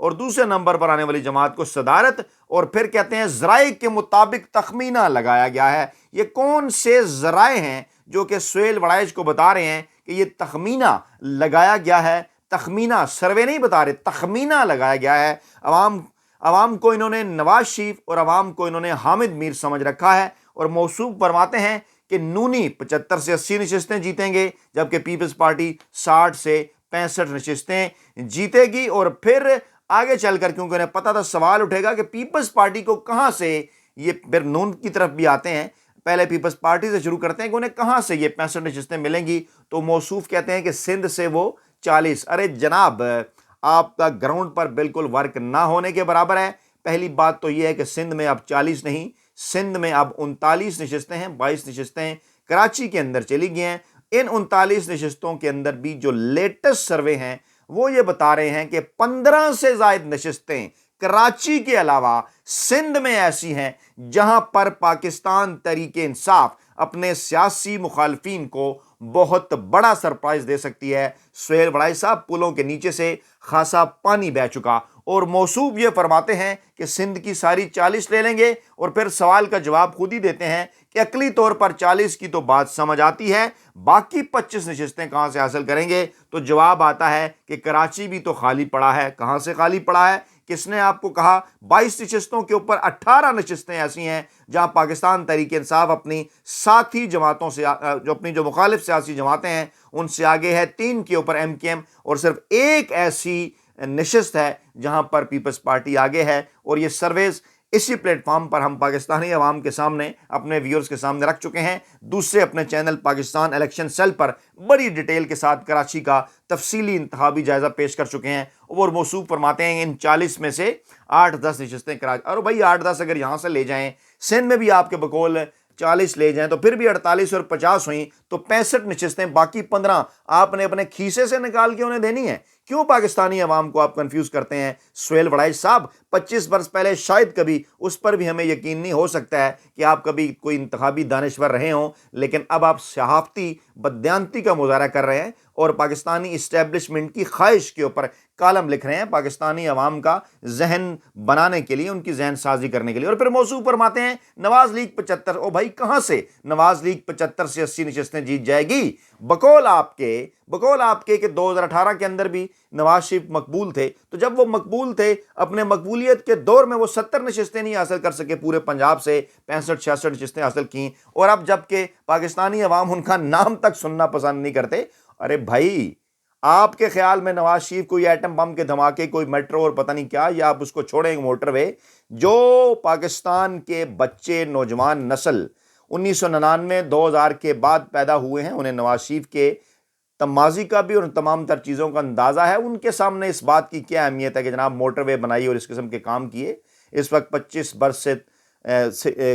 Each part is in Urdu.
اور دوسرے نمبر پر آنے والی جماعت کو صدارت، اور پھر کہتے ہیں ذرائع کے مطابق تخمینہ لگایا گیا ہے۔ یہ کون سے ذرائع ہیں جو کہ سہیل وڑائچ کو بتا رہے ہیں کہ یہ تخمینہ لگایا گیا ہے؟ تخمینہ، سروے نہیں بتا رہے، تخمینہ لگایا گیا ہے۔ عوام کو انہوں نے نواز شریف اور عوام کو انہوں نے حامد میر سمجھ رکھا ہے، اور موصوف فرماتے ہیں کہ نونی 75 سے 80 نشستیں جیتیں گے، جبکہ پیپلز پارٹی 60 سے 65 نشستیں جیتے گی۔ اور پھر آگے چل کر، کیونکہ انہیں پتا تھا سوال اٹھے گا کہ پیپلز پارٹی کو کہاں سے، یہ پھر نون کی طرف بھی آتے ہیں، پہلے پیپلز پارٹی سے شروع کرتے ہیں کہ انہیں کہاں سے یہ 65 نشستیں ملیں گی، تو موصوف کہتے ہیں کہ سندھ سے وہ 40۔ ارے جناب، آپ کا گراؤنڈ پر بالکل ورک نہ ہونے کے برابر ہے۔ پہلی بات تو یہ ہے کہ سندھ میں اب 40 نہیں، سندھ میں اب 39 نشستیں ہیں، 22 نشستیں کراچی کے اندر چلی گئی ہیں۔ ان 39 نشستوں کے اندر بھی جو لیٹسٹ سروے ہیں وہ یہ بتا رہے ہیں کہ 15 سے زائد نشستیں کراچی کے علاوہ سندھ میں ایسی ہیں جہاں پر پاکستان تحریک انصاف اپنے سیاسی مخالفین کو بہت بڑا سرپرائز دے سکتی ہے۔ سہیل وڑائچ صاحب، پلوں کے نیچے سے خاصا پانی بہہ چکا، اور موصوف یہ فرماتے ہیں کہ سندھ کی ساری 40 لے لیں گے، اور پھر سوال کا جواب خود ہی دیتے ہیں کہ عقلی طور پر 40 کی تو بات سمجھ آتی ہے، باقی 25 نشستیں کہاں سے حاصل کریں گے؟ تو جواب آتا ہے کہ کراچی بھی تو خالی پڑا ہے۔ کہاں سے خالی پڑا ہے؟ کس نے آپ کو کہا؟ 22 نشستوں کے اوپر 18 نشستیں ایسی ہیں جہاں پاکستان تحریک انصاف اپنی ساتھی جماعتوں سے، جو مخالف سیاسی جماعتیں ہیں ان سے آگے ہے، 3 کے اوپر ایم کیو ایم، اور صرف ایک ایسی نشست ہے جہاں پر پیپلز پارٹی آگے ہے۔ اور یہ سرویز اسی پلیٹ فارم پر ہم پاکستانی عوام کے سامنے، اپنے ویورز کے سامنے رکھ چکے ہیں۔ دوسرے اپنے چینل پاکستان الیکشن سیل پر بڑی ڈیٹیل کے ساتھ کراچی کا تفصیلی انتخابی جائزہ پیش کر چکے ہیں، اور موصوف فرماتے ہیں ان 40 میں سے 8-10 نشستیں کراچی، اور بھائی 8-10 اگر یہاں سے لے جائیں، سندھ میں بھی آپ کے بقول 40 لے جائیں تو پھر بھی 48 اور 50 ہوئیں، تو 65 نشستیں، باقی 15 آپ نے اپنے کھیسے سے نکال کے انہیں دینی ہے۔ کیوں پاکستانی عوام کو آپ کنفیوز کرتے ہیں؟ سہیل وڑائچ صاحب، 25 برس پہلے شاید کبھی، اس پر بھی ہمیں یقین نہیں ہو سکتا ہے کہ آپ کبھی کوئی انتخابی دانشور رہے ہوں، لیکن اب آپ صحافتی بددیانتی کا مظاہرہ کر رہے ہیں اور پاکستانی اسٹیبلشمنٹ کی خواہش کے اوپر کالم لکھ رہے ہیں، پاکستانی عوام کا ذہن بنانے کے لیے، ان کی ذہن سازی کرنے کے لیے۔ اور پھر موصوف فرماتے ہیں نواز لیگ 75۔ او بھائی، کہاں سے نواز لیگ 75 سے 80 نشستیں جیت جائے گی؟ بقول آپ کے کہ 2018 کے اندر بھی نواز شریف مقبول تھے، تو جب وہ مقبول تھے اپنے مقبولیت کے دور میں وہ 70 نشستیں نہیں حاصل کر سکے، پورے پنجاب سے 65-66 نشستیں حاصل کیں، اور اب جب کہ پاکستانی عوام ان کا نام تک سننا پسند نہیں کرتے۔ ارے بھائی، آپ کے خیال میں نواز شریف کوئی ایٹم بم کے دھماکے، کوئی میٹرو اور پتہ نہیں کیا، یا آپ اس کو چھوڑیں موٹر وے؟ جو پاکستان کے بچے، نوجوان نسل 1999 2000 کے بعد پیدا ہوئے ہیں، انہیں نواز شریف کے ماضی کا بھی اور تمام تر چیزوں کا اندازہ ہے۔ ان کے سامنے اس بات کی کیا اہمیت ہے کہ جناب موٹر وے بنائی اور اس قسم کے کام کیے؟ اس وقت 25 برس سے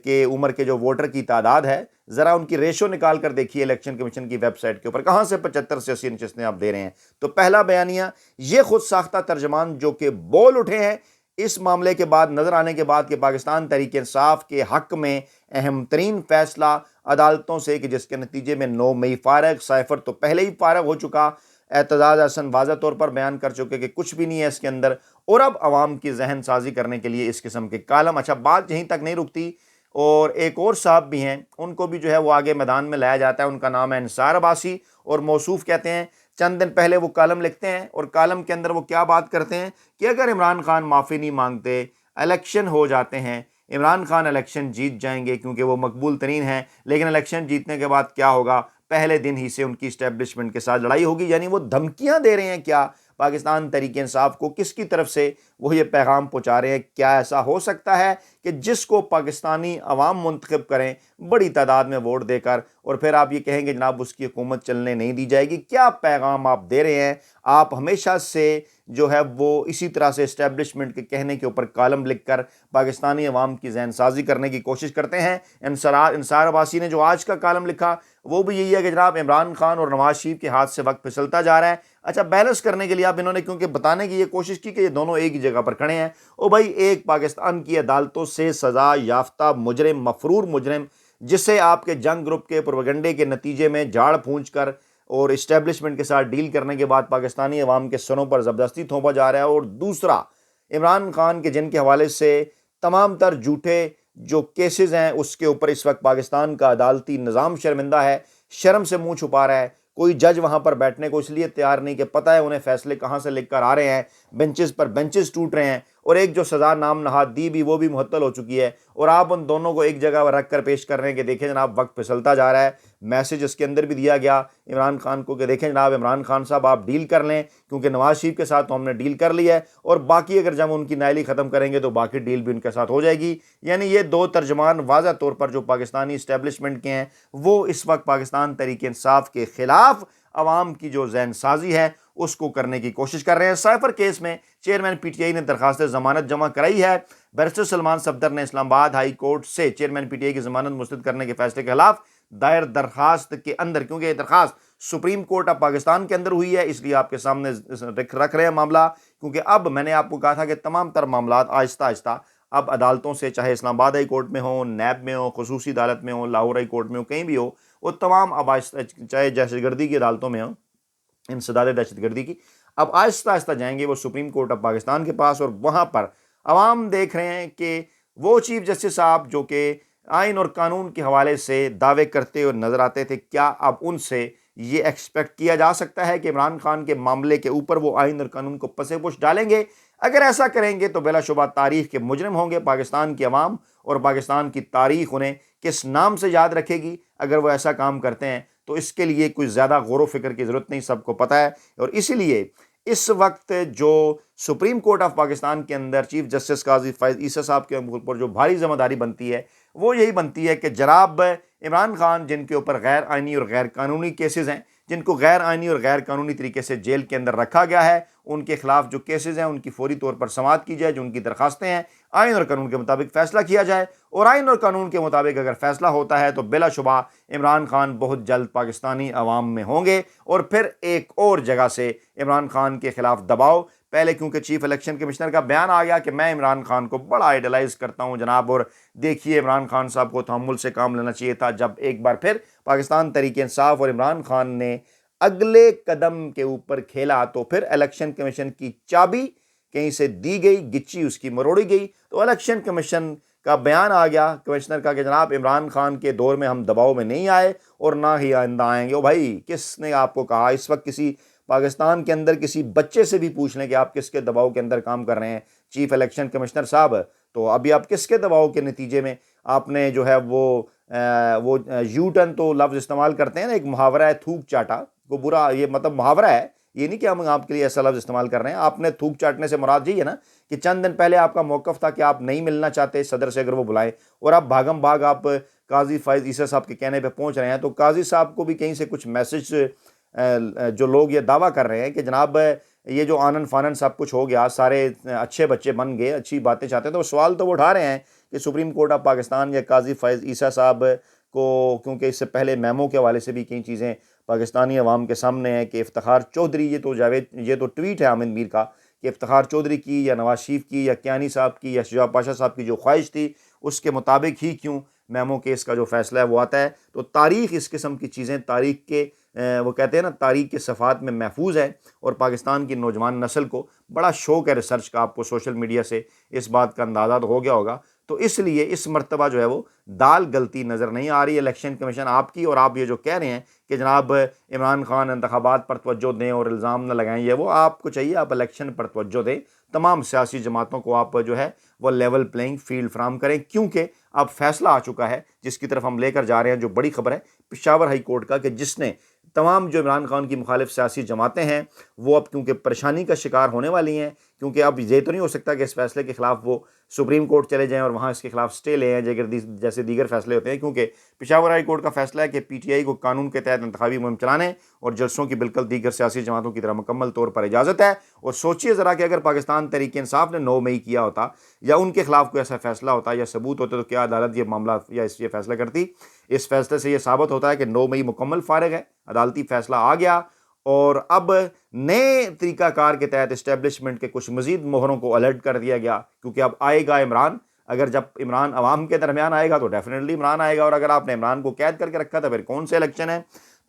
کے عمر کے جو ووٹر کی تعداد ہے، ذرا ان کی ریشو نکال کر دیکھیے الیکشن کمیشن کی ویب سائٹ کے اوپر، کہاں سے 75 سے 80 نشستیں آپ دے رہے ہیں؟ تو پہلا بیانیہ، یہ خود ساختہ ترجمان جو کہ بول اٹھے ہیں اس معاملے کے بعد، نظر آنے کے بعد کہ پاکستان تحریک انصاف کے حق میں اہم ترین فیصلہ عدالتوں سے، کہ جس کے نتیجے میں 9 مئی فارغ، سائفر تو پہلے ہی فارغ ہو چکا، اعتزاز احسن واضح طور پر بیان کر چکے کہ کچھ بھی نہیں ہے اس کے اندر، اور اب عوام کی ذہن سازی کرنے کے لیے اس قسم کے کالم۔ اچھا، بات یہیں تک نہیں رکتی، اور ایک اور صاحب بھی ہیں، ان کو بھی جو ہے وہ آگے میدان میں لایا جاتا ہے، ان کا نام ہے انصار عباسی، اور موصوف کہتے ہیں چند دن پہلے وہ کالم لکھتے ہیں، اور کالم کے اندر وہ کیا بات کرتے ہیں کہ اگر عمران خان معافی نہیں مانگتے، الیکشن ہو جاتے ہیں، عمران خان الیکشن جیت جائیں گے کیونکہ وہ مقبول ترین ہیں، لیکن الیکشن جیتنے کے بعد کیا ہوگا؟ پہلے دن ہی سے ان کی اسٹیبلشمنٹ کے ساتھ لڑائی ہوگی۔ یعنی وہ دھمکیاں دے رہے ہیں کیا پاکستان تحریک انصاف کو؟ کس کی طرف سے وہ یہ پیغام پہنچا رہے ہیں؟ کیا ایسا ہو سکتا ہے کہ جس کو پاکستانی عوام منتخب کریں بڑی تعداد میں ووٹ دے کر، اور پھر آپ یہ کہیں گے جناب اس کی حکومت چلنے نہیں دی جائے گی؟ کیا پیغام آپ دے رہے ہیں؟ آپ ہمیشہ سے جو ہے وہ اسی طرح سے اسٹیبلشمنٹ کے کہنے کے اوپر کالم لکھ کر پاکستانی عوام کی ذہن سازی کرنے کی کوشش کرتے ہیں۔ انصار عباسی نے جو آج کا کالم لکھا وہ بھی یہی ہے کہ جناب عمران خان اور نواز شریف کے ہاتھ سے وقت پھسلتا جا رہا ہے۔ اچھا، بیلنس کرنے کے لیے اب انہوں نے کیونکہ بتانے کی یہ کوشش کی کہ یہ دونوں ایک ہی جگہ پر کھڑے ہیں، او بھائی، ایک پاکستان کی عدالتوں سے سزا یافتہ مجرم، مفرور مجرم، جسے آپ کے جنگ گروپ کے پروپیگنڈے کے نتیجے میں جھاڑ پھونچ کر اور اسٹیبلشمنٹ کے ساتھ ڈیل کرنے کے بعد پاکستانی عوام کے سروں پر زبردستی تھوپا جا رہا ہے، اور دوسرا عمران خان کے جن کے حوالے سے تمام تر جھوٹے جو کیسز ہیں اس کے اوپر اس وقت پاکستان کا عدالتی نظام شرمندہ ہے، شرم سے منہ چھپا رہا ہے۔ کوئی جج وہاں پر بیٹھنے کو اس لیے تیار نہیں کہ پتہ ہے انہیں فیصلے کہاں سے لکھ کر آ رہے ہیں، بینچز پر بینچز ٹوٹ رہے ہیں، اور ایک جو سزا نام نہاد دی بھی وہ بھی معطل ہو چکی ہے، اور آپ ان دونوں کو ایک جگہ پر رکھ کر پیش کر رہے ہیں کہ دیکھیں جناب وقت پھسلتا جا رہا ہے۔ میسج اس کے اندر بھی دیا گیا عمران خان کو کہ دیکھیں جناب عمران خان صاحب آپ ڈیل کر لیں، کیونکہ نواز شریف کے ساتھ تو ہم نے ڈیل کر لی ہے، اور باقی اگر جب ان کی نائلی ختم کریں گے تو باقی ڈیل بھی ان کے ساتھ ہو جائے گی۔ یعنی یہ دو ترجمان واضح طور پر جو پاکستانی اسٹیبلشمنٹ کے ہیں وہ اس وقت پاکستان تحریک انصاف کے خلاف عوام کی جو ذہن سازی ہے اس کو کرنے کی کوشش کر رہے ہیں۔ سائفر کیس میں چیئرمین پی ٹی آئی نے درخواست ضمانت جمع کرائی ہے۔ بیرسٹر سلمان صفدر نے اسلام آباد ہائی کورٹ سے چیئرمین پی ٹی آئی کی ضمانت مسترد کرنے کے فیصلے کے خلاف دائر درخواست کے اندر، کیونکہ یہ درخواست سپریم کورٹ آف پاکستان کے اندر ہوئی ہے اس لیے آپ کے سامنے رکھ رہے ہیں معاملہ، کیونکہ اب میں نے آپ کو کہا تھا کہ تمام تر معاملات آہستہ آہستہ اب عدالتوں سے، چاہے اسلام آباد ہائی کورٹ میں ہوں، نیب میں ہوں، خصوصی عدالت میں ہوں، لاہور ہائی کورٹ میں ہوں، کہیں بھی ہو، وہ تمام اب آہستہ، چاہے دہشت گردی کی عدالتوں میں ہوں، انسداد دہشت گردی کی، اب آہستہ آہستہ جائیں گے وہ سپریم کورٹ آف پاکستان کے پاس، اور وہاں پر عوام دیکھ رہے ہیں کہ وہ چیف جسٹس صاحب جو کہ آئین اور قانون کے حوالے سے دعوے کرتے اور نظر آتے تھے، کیا اب ان سے یہ ایکسپیکٹ کیا جا سکتا ہے کہ عمران خان کے معاملے کے اوپر وہ آئین اور قانون کو پس پش ڈالیں گے؟ اگر ایسا کریں گے تو بلا شبہ تاریخ کے مجرم ہوں گے پاکستان کی عوام، اور پاکستان کی تاریخ انہیں کس نام سے یاد رکھے گی اگر وہ ایسا کام کرتے ہیں؟ تو اس کے لیے کوئی زیادہ غور و فکر کی ضرورت نہیں، سب کو پتہ ہے۔ اور اسی لیے اس وقت جو سپریم کورٹ آف پاکستان کے اندر چیف جسٹس قاضی فائز عیسیٰ صاحب کے اوپر جو بھاری ذمہ داری بنتی ہے وہ یہی بنتی ہے کہ جناب عمران خان جن کے اوپر غیر آئینی اور غیر قانونی کیسز ہیں، جن کو غیر آئینی اور غیر قانونی طریقے سے جیل کے اندر رکھا گیا ہے، ان کے خلاف جو کیسز ہیں ان کی فوری طور پر سماعت کی جائے، جو ان کی درخواستیں ہیں آئین اور قانون کے مطابق فیصلہ کیا جائے، اور آئین اور قانون کے مطابق اگر فیصلہ ہوتا ہے تو بلا شبہ عمران خان بہت جلد پاکستانی عوام میں ہوں گے، اور پھر ایک اور جگہ سے عمران خان کے خلاف دباؤ، پہلے کیونکہ چیف الیکشن کمشنر کا بیان آ گیا کہ میں عمران خان کو بڑا آئیڈلائز کرتا ہوں جناب، اور دیکھیے عمران خان صاحب کو تحمل سے کام لینا چاہیے تھا، جب ایک بار پھر پاکستان تحریک انصاف اور عمران خان نے اگلے قدم کے اوپر کھیلا تو پھر الیکشن کمیشن کی چابی کہیں سے دی گئی، گچی اس کی مروڑی گئی، تو الیکشن کمیشن کا بیان آ گیا کمشنر کا کہ جناب عمران خان کے دور میں ہم دباؤ میں نہیں آئے اور نہ ہی آئندہ آئیں گے۔ او بھائی کس نے آپ کو کہا؟ اس وقت کسی پاکستان کے اندر کسی بچے سے بھی پوچھ لیں کہ آپ کس کے دباؤ کے اندر کام کر رہے ہیں چیف الیکشن کمشنر صاحب، تو ابھی آپ کس کے دباؤ کے نتیجے میں آپ نے جو ہے وہ یو ٹرن تو لفظ استعمال کرتے ہیں نا، ایک محاورہ ہے تھوک چاٹا، کو برا یہ مطلب محاورہ ہے، یہ نہیں کہ ہم آپ کے لیے ایسا لفظ استعمال کر رہے ہیں، آپ نے تھوک چاٹنے سے مراد یہی ہے نا کہ چند دن پہلے آپ کا موقف تھا کہ آپ نہیں ملنا چاہتے صدر سے اگر وہ بلائیں، اور آپ بھاگم بھاگ آپ قاضی فائز عیسیٰ صاحب کے کہنے پہ پہنچ رہے ہیں، تو قاضی صاحب کو بھی کہیں سے کچھ میسج، جو لوگ یہ دعویٰ کر رہے ہیں کہ جناب یہ جو آنن فانن سب کچھ ہو گیا، سارے اچھے بچے بن گئے، اچھی باتیں چاہتے ہیں، تو سوال تو وہ اٹھا رہے ہیں کہ سپریم کورٹ آف پاکستان یا قاضی فائز عیسیٰ صاحب کو، کیونکہ اس سے پہلے میمو کے حوالے سے بھی کئی چیزیں پاکستانی عوام کے سامنے ہیں کہ افتخار چودھری، یہ تو ٹویٹ ہے حامد میر کا کہ افتخار چودھری کی یا نواز شریف کی یا کیانی صاحب کی یا شجاع پاشا صاحب کی جو خواہش تھی اس کے مطابق ہی کیوں میمو کیس کا جو فیصلہ ہے وہ آتا ہے۔ تو تاریخ اس قسم کی چیزیں تاریخ کے وہ کہتے ہیں نا تاریخ کے صفحات میں محفوظ ہے، اور پاکستان کی نوجوان نسل کو بڑا شوق ہے ریسرچ کا، آپ کو سوشل میڈیا سے اس بات کا اندازہ تو ہو گیا ہوگا، تو اس لیے اس مرتبہ جو ہے وہ دال گلتی نظر نہیں آ رہی الیکشن کمیشن آپ کی، اور آپ یہ جو کہہ رہے ہیں کہ جناب عمران خان انتخابات پر توجہ دیں اور الزام نہ لگائیں، یہ وہ آپ کو چاہیے آپ الیکشن پر توجہ دیں، تمام سیاسی جماعتوں کو آپ جو ہے وہ لیول پلینگ فیلڈ فراہم کریں، کیونکہ اب فیصلہ آ چکا ہے جس کی طرف ہم لے کر جا رہے ہیں، جو بڑی خبر ہے پشاور ہائی کورٹ کا، کہ جس نے تمام جو عمران خان کی مخالف سیاسی جماعتیں ہیں وہ اب کیونکہ پریشانی کا شکار ہونے والی ہیں، کیونکہ اب یہ تو نہیں ہو سکتا کہ اس فیصلے کے خلاف وہ سپریم کورٹ چلے جائیں اور وہاں اس کے خلاف سٹے لے آئیں جیسے دیگر فیصلے ہوتے ہیں، کیونکہ پشاور ہائی کورٹ کا فیصلہ ہے کہ پی ٹی آئی کو قانون کے تحت انتخابی مہم چلانے اور جلسوں کی بالکل دیگر سیاسی جماعتوں کی طرح مکمل طور پر اجازت ہے۔ اور سوچئے ذرا کہ اگر پاکستان تحریک انصاف نے 9 مئی کیا ہوتا یا ان کے خلاف کوئی ایسا فیصلہ ہوتا یا ثبوت ہوتے، تو کیا عدالت یہ معاملہ یا یہ فیصلہ کرتی؟ اس فیصلے سے یہ ثابت ہوتا ہے کہ 9 مئی مکمل فارغ ہے، عدالتی فیصلہ آ گیا، اور اب نئے طریقہ کار کے تحت اسٹیبلشمنٹ کے کچھ مزید مہروں کو الرٹ کر دیا گیا، کیونکہ اب آئے گا عمران، اگر جب عمران عوام کے درمیان آئے گا تو ڈیفینیٹلی عمران آئے گا، اور اگر آپ نے عمران کو قید کر کے رکھا تھا پھر کون سے الیکشن ہے؟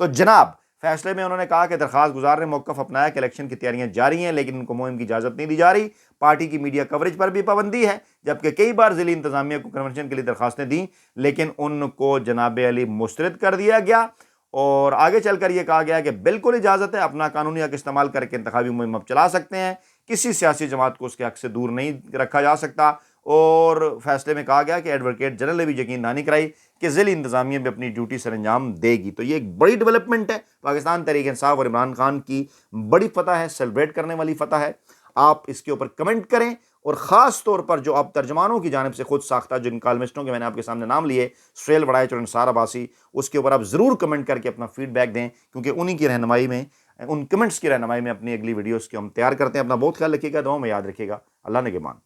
تو جناب فیصلے میں انہوں نے کہا کہ درخواست گزار نے موقف اپنایا کہ الیکشن کی تیاریاں جاری ہیں لیکن ان کو مہم کی اجازت نہیں دی جا رہی. پارٹی کی میڈیا کوریج پر بھی پابندی ہے، جبکہ کئی بار ضلعی انتظامیہ کو کنونشن کے لیے درخواستیں دیں لیکن ان کو جناب علی مسترد کر دیا گیا. اور آگے چل کر یہ کہا گیا کہ بالکل اجازت ہے، اپنا قانونی حق استعمال کر کے انتخابی مہم اب چلا سکتے ہیں، کسی سیاسی جماعت کو اس کے حق سے دور نہیں رکھا جا سکتا. اور فیصلے میں کہا گیا کہ ایڈوکیٹ جنرل نے بھی یقین دہانی کرائی کہ ضلعی انتظامیہ بھی اپنی ڈیوٹی سر انجام دے گی. تو یہ ایک بڑی ڈیولپمنٹ ہے، پاکستان تحریک انصاف اور عمران خان کی بڑی فتح ہے، سیلیبریٹ کرنے والی فتح ہے. آپ اس کے اوپر کمنٹ کریں، اور خاص طور پر جو آپ ترجمانوں کی جانب سے خود ساختہ جن کالمسٹوں کے میں نے آپ کے سامنے نام لیے، سہیل وڑائچ اور انصار عباسی، اس کے اوپر آپ ضرور کمنٹ کر کے اپنا فیڈ بیک دیں، کیونکہ انہی کی رہنمائی میں، ان کمنٹس کی رہنمائی میں اپنی اگلی ویڈیوز کی ہم تیار کرتے ہیں. اپنا بہت خیال رکھیے گا، دعاؤں میں یاد رکھیے گا. اللہ نگہبان.